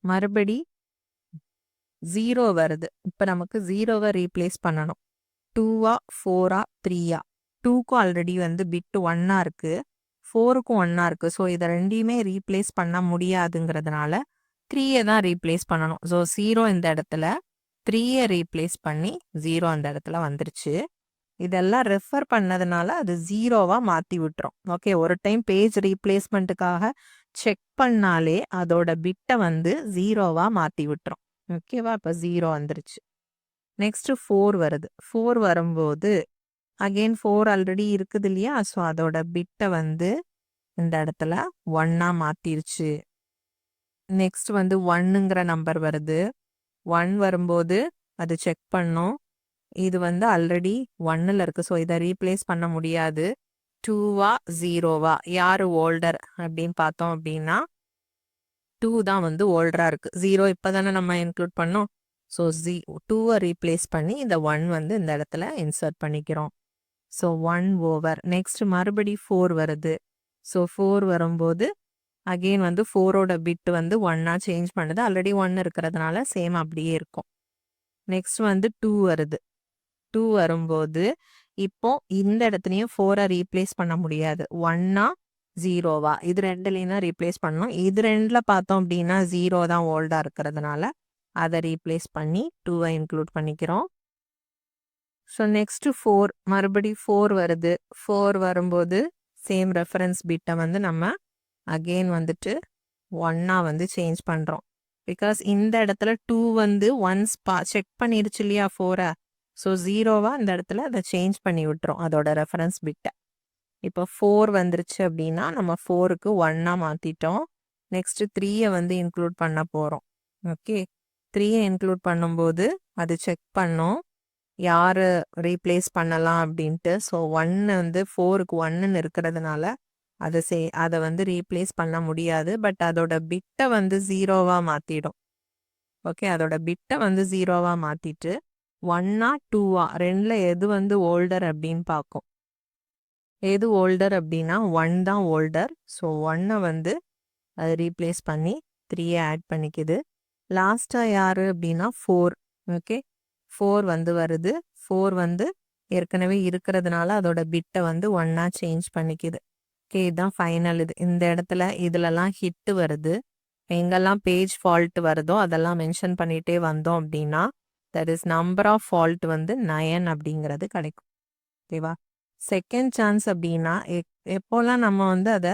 மறுபடி 0 வருது. இப்போ நமக்கு 0வை ரீப்ளேஸ் பண்ணணும். 2வா 4ஆ 3ஆ? 2க்கும் ஆல்ரெடி வந்து பிட்டு 1ஆ இருக்கு. 4க்கும் 1ஆ இருக்கு. ஸோ இதை ரெண்டையுமே ரீப்ளேஸ் பண்ண முடியாதுங்கிறதுனால 3யை தான் ரீப்ளேஸ் பண்ணணும். ஸோ 0 இந்த இடத்துல 3யை ரீப்ளேஸ் பண்ணி 0 அந்த இடத்துல வந்துருச்சு. இதெல்லாம் ரெஃபர் பண்ணதுனால அது 0வா மாற்றி விட்டுரும். ஓகே. ஒரு டைம் பேஜ் ரீப்ளேஸ்மெண்ட்டுக்காக செக் பண்ணாலே அதோட பிட்டை வந்து 0வா மாற்றி விட்டுரும். ஓகேவா? இப்போ 0 வந்துருச்சு. நெக்ஸ்ட் 4 வருது. 4 வரும்போது அகெயின் 4 ஆல்ரெடி இருக்குது இல்லையா? ஸோ அதோட பிட்டை வந்து இந்த இடத்துல 1ஆ மாற்றிருச்சு. நெக்ஸ்ட் வந்து 1ங்கிற நம்பர் வருது. 1 வரும்போது அது செக் பண்ணும். இது வந்து ஆல்ரெடி 1ல் இருக்கு. ஸோ இதை ரீப்ளேஸ் பண்ண முடியாது. 2வா 0வா யார் ஓல்டர் அப்படின்னு பார்த்தோம் அப்படின்னா 2 தான் வந்து ஓல்டராக இருக்கு. 0 இப்போ தானே நம்ம இன்க்ளூட் பண்ணோம். ஸோ 2வை ரீப்ளேஸ் பண்ணி இந்த 1 வந்து இந்த இடத்துல இன்சர்ட் பண்ணிக்கிறோம். So 1 over. நெக்ஸ்ட் மறுபடி 4 வருது. ஸோ 4 வரும்போது அகெயின் வந்து 4ஓட பிட் வந்து 1ஆ சேஞ்ச் பண்ணுது. ஆல்ரெடி 1 இருக்கிறதுனால சேம் அப்படியே இருக்கும். நெக்ஸ்ட் வந்து 2 வருது. 2 வரும்போது இப்போ இந்த இடத்துலையும் 4ஐ ரீப்ளேஸ் பண்ண முடியாது. 1ஆ 0வா இது ரெண்டுலையும் தான் ரீப்ளேஸ் பண்ணணும். இது ரெண்டில் பார்த்தோம் அப்படின்னா 0 தான் ஓல்டாக இருக்கிறதுனால அதை ரீப்ளேஸ் பண்ணி 2வை இன்க்ளூட் பண்ணிக்கிறோம். ஸோ நெக்ஸ்ட் 4 மறுபடி 4 வருது. 4 வரும்போது சேம் ரெஃபரன்ஸ் பிட்டை வந்து நம்ம அகெயின் வந்துட்டு 1ஆ வந்து சேஞ்ச் பண்ணுறோம். பிகாஸ் இந்த இடத்துல 2 வந்து ஒன்ஸ் செக் பண்ணிருச்சு இல்லையா 4ஐ? ஸோ 0வா இந்த இடத்துல அதை சேஞ்ச் பண்ணி விட்டுரும் அதோட ரெஃபரன்ஸ் பிட்டை. இப்போ 4 வந்துருச்சு அப்படின்னா நம்ம 4க்கு 1ஆ மாற்றிட்டோம். நெக்ஸ்ட் 3யை வந்து இன்க்ளூட் பண்ண போகிறோம். ஓகே, 3யை இன்க்ளூட் பண்ணும்போது அது செக் பண்ணோம் யார் ரீப்ளேஸ் பண்ணலாம் அப்படின்ட்டு. ஸோ 1 வந்து 4க்கு 1ன்னு இருக்கிறதுனால அதை வந்து ரீப்ளேஸ் பண்ண முடியாது. பட் அதோட பிட்டை வந்து 0வா மாற்றிடும். ஓகே, அதோட பிட்டை வந்து 0வா மாற்றிட்டு 1ஆ 2ஆ ரெண்டில் எது வந்து ஓல்டர் அப்படின்னு பார்க்கும். எது ஓல்டர் அப்படின்னா 1 தான் ஓல்டர். ஸோ 1ஐ வந்து அது ரீப்ளேஸ் பண்ணி 3யை ஆட் பண்ணிக்குது. லாஸ்ட்டாக யார் அப்படின்னா 4. ஓகே, 4 வந்து வருது. 4 வந்து ஏற்கனவே இருக்கிறதுனால அதோட பிட்டை வந்து 1ஆ சேஞ்ச் பண்ணிக்குது. ஓகே, இதுதான் ஃபைனல். இந்த இடத்துல இதுலலாம் ஹிட்டு வருது. எங்கெல்லாம் பேஜ் ஃபால்ட் வருதோ அதெல்லாம் மென்ஷன் பண்ணிகிட்டே வந்தோம் அப்படின்னா that is number of fault வந்து 9 அப்படிங்கிறது கிடைக்கும். ஓகேவா? செகண்ட் சான்ஸ் அப்படின்னா எப்போல்லாம் நம்ம வந்து அதை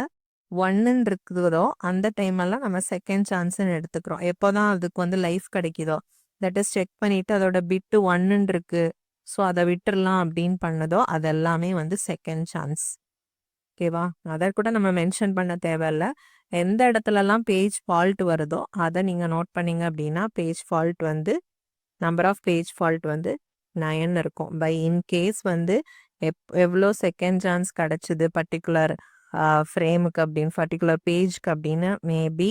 1ன்னு இருக்குதோ அந்த டைமெல்லாம் நம்ம செகண்ட் சான்ஸ்ன்னு எடுத்துக்கிறோம். எப்போதான் அதுக்கு வந்து லைஃப் கிடைக்குதோ தட் இஸ் செக் பண்ணிட்டு அதோட பிட்டு 1ன்னு இருக்கு, ஸோ அதை விட்டுறலாம் அப்படின்னு பண்ணதோ அதெல்லாமே வந்து செகண்ட் சான்ஸ். ஓகேவா? அதை கூட நம்ம மென்ஷன் பண்ண தேவையில்ல. எந்த இடத்துலலாம் பேஜ் ஃபால்ட் வருதோ அதை நீங்கள் நோட் பண்ணீங்க அப்படின்னா பேஜ் ஃபால்ட் வந்து நம்பர் ஆஃப் பேஜ் ஃபால்ட் வந்து 9 இருக்கும். பை இன்கேஸ் வந்து எவ்வளோ செகண்ட் சான்ஸ் கிடச்சிது பர்டிகுலர் ஃப்ரேமுக்கு அப்படின்னு பர்டிகுலர் பேஜ்க்கு அப்படின்னு மேபி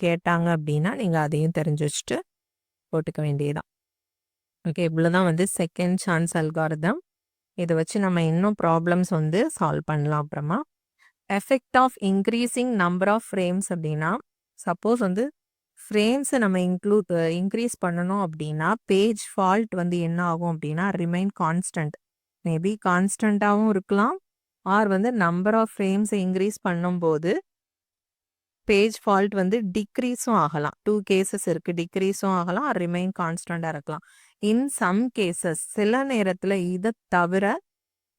கேட்டாங்க அப்படின்னா நீங்கள் அதையும் தெரிஞ்சு வச்சுட்டு போட்டுக்க வேண்டியதுதான். ஓகே, இவ்வளோதான் வந்து செகண்ட் சான்ஸ் அல்காரிதம். இதை வச்சு நம்ம இன்னும் ப்ராப்ளம்ஸ் வந்து சால்வ் பண்ணலாம். அப்புறமா effect of increasing number of frames அப்படின்னா சப்போஸ் வந்து ஃப்ரேம்ஸை நம்ம இன்க்ரீஸ் பண்ணணும் அப்படின்னா பேஜ் ஃபால்ட் வந்து என்ன ஆகும் அப்படின்னா ரிமைன் கான்ஸ்டன்ட். மேபி கான்ஸ்டண்ட்டாகவும் இருக்கலாம், ஆர் வந்து நம்பர் ஆஃப் ஃப்ரேம்ஸை இன்க்ரீஸ் பண்ணும்போது பேஜ் ஃபால்ட் வந்து டிக்ரீஸும் ஆகலாம். 2 கேசஸ் இருக்குது, டிக்ரீஸும் ஆகலாம், ரிமைன் கான்ஸ்டண்ட்டாக இருக்கலாம். இன் சம் கேசஸ் சில நேரத்தில் இதை தவிர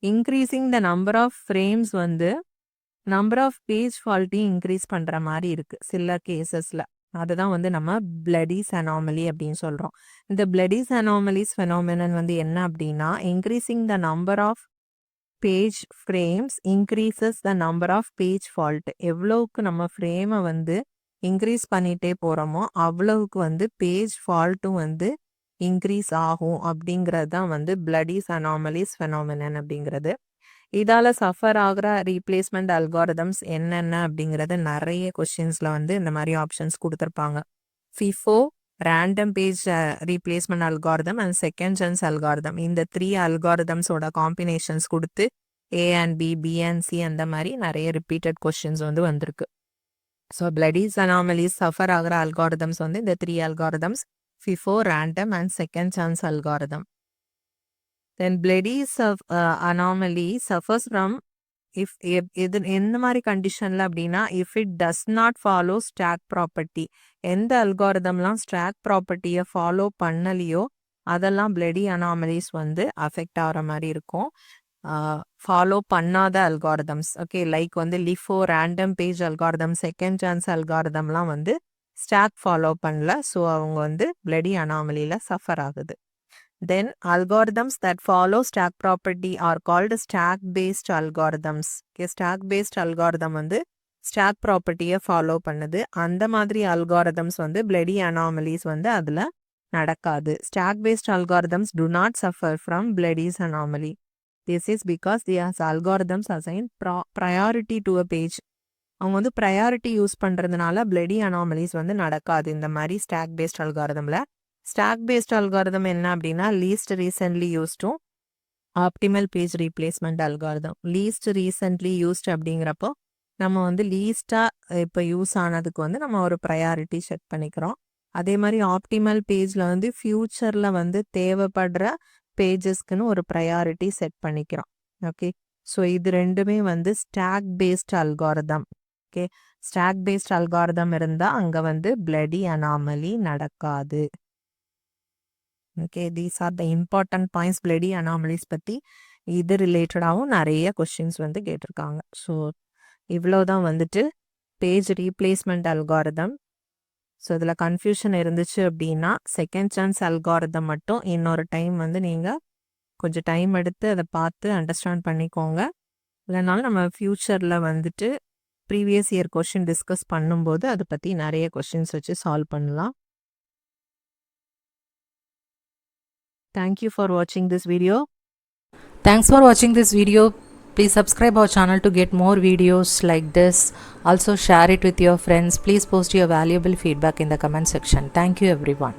increasing the number of frames வந்து நம்பர் ஆஃப் பேஜ் ஃபால்ட்டையும் இன்க்ரீஸ் பண்ணுற மாதிரி இருக்குது சில கேசஸில். அதுதான் வந்து நம்ம பிளடிஸ் அனாமலி அப்படின்னு சொல்கிறோம். இந்த பிளடிஸ் அனாமலிஸ் ஃபெனாமினன் வந்து என்ன அப்படின்னா increasing the number of page frames increases the number of page fault. எவ்வளவுக்கு நம்ம ஃப்ரேமை வந்து இன்க்ரீஸ் பண்ணிகிட்டே போகிறோமோ அவ்வளவுக்கு வந்து பேஜ் ஃபால்ட்டும் வந்து இன்க்ரீஸ் ஆகும் அப்படிங்கிறது தான் வந்து பிளடிஸ் அனாமலிஸ் ஃபெனாமினன் அப்படிங்கிறது. இதால் சஃபர் ஆகிற ரீப்ளேஸ்மெண்ட் அல்காரிதம்ஸ் என்னென்ன அப்படிங்கிறது நிறைய கொஸ்டின்ஸில் வந்து இந்த மாதிரி ஆப்ஷன்ஸ் கொடுத்துருப்பாங்க. FIFO, random page replacement algorithm and second chance algorithm, இந்த 3 அல்காரிதம்ஸோட காம்பினேஷன்ஸ் கொடுத்து A and B, B and C அந்த மாதிரி நிறைய ரிப்பீட்டட் கொஸ்டின்ஸ் வந்து வந்திருக்கு. ஸோ பிளடிஸ் அனாமலிஸ் சஃபர் ஆகிற அல்காரிதம்ஸ் வந்து இந்த 3 algorithms FIFO, random and second chance algorithm. Then Blaidy's anomaly suffers from if இது எந்த மாதிரி கண்டிஷனில் அப்படின்னா if it does not follow stack property. எந்த அல்காரிதம்லாம் ஸ்டாக் ப்ராப்பர்ட்டியை ஃபாலோ பண்ணலையோ அதெல்லாம் பிளடி அனாமலிஸ் வந்து அஃபெக்ட் ஆகிற மாதிரி இருக்கும். ஃபாலோ பண்ணாத அல்காரிதம்ஸ், ஓகே, லைக் வந்து LIFO, random page algorithm, second chance அல்காரிதம்லாம் வந்து ஸ்டாக் ஃபாலோ பண்ணல, ஸோ அவங்க வந்து பிளடி அனாமலியில் சஃபர் ஆகுது. Then algorithms that follow stack property are called stack based algorithms. Stack based algorithm வந்து ஸ்டாக் ப்ராப்பர்ட்டியை ஃபாலோ பண்ணுது. அந்த மாதிரி அல்காரிதம்ஸ் வந்து பிளடி அனாமலிஸ் வந்து அதில் நடக்காது. Stack based algorithms do not suffer from Belady's anomaly. This is because this algorithms assign priority to a page. அவங்க வந்து ப்ரையாரிட்டி யூஸ் பண்ணுறதுனால பிளடி அனாமலிஸ் வந்து நடக்காது இந்த மாதிரி ஸ்டாக் பேஸ்ட் அல்காரிதமில். ஸ்டாக் பேஸ்ட் அல்காரிதம் என்ன அப்படின்னா லீஸ்ட் ரீசென்ட்லி யூஸ்டும் optimal page replacement algorithm. Least recently used அப்படிங்கிறப்போ நம்ம வந்து லீஸ்ட்டாக இப்போ யூஸ் ஆனதுக்கு வந்து நம்ம ஒரு ப்ரையாரிட்டி செட் பண்ணிக்கிறோம். அதே மாதிரி ஆப்டிமல் பேஜில் வந்து ஃப்யூச்சரில் வந்து தேவைப்படுற பேஜஸ்க்குன்னு ஒரு ப்ரையாரிட்டி செட் பண்ணிக்கிறோம். ஓகே, ஸோ இது ரெண்டுமே வந்து stack based algorithm. Okay, stack based algorithm இருந்தால் அங்கே வந்து பிளடி அனாமலி நடக்காது. Okay, these are the important points Belady anomalies பற்றி. இது ரிலேட்டடாகவும் நிறைய கொஸ்டின்ஸ் வந்து கேட்டிருக்காங்க. ஸோ இவ்வளோதான் வந்துட்டு பேஜ் ரீப்ளேஸ்மெண்ட் அல்காரிதம். ஸோ இதில் கன்ஃபியூஷன் இருந்துச்சு அப்படின்னா செகண்ட் சான்ஸ் அல்காரிதம் மட்டும் இன்னொரு டைம் வந்து நீங்கள் கொஞ்சம் டைம் எடுத்து அதை பார்த்து அண்டர்ஸ்டாண்ட் பண்ணிக்கோங்க. இல்லைனாலும் நம்ம ஃப்யூச்சரில் வந்துட்டு ப்ரீவியஸ் இயர் கொஸ்டின் டிஸ்கஸ் பண்ணும்போது அதை பற்றி நிறைய கொஸ்டின்ஸ் வச்சு சால்வ் பண்ணலாம். தேங்க்யூ ஃபார் வாட்சிங் this video. Thanks for watching this video. Please subscribe our channel to get more videos like this. Also share it with your friends. Please post your valuable feedback in the comment section. Thank you everyone.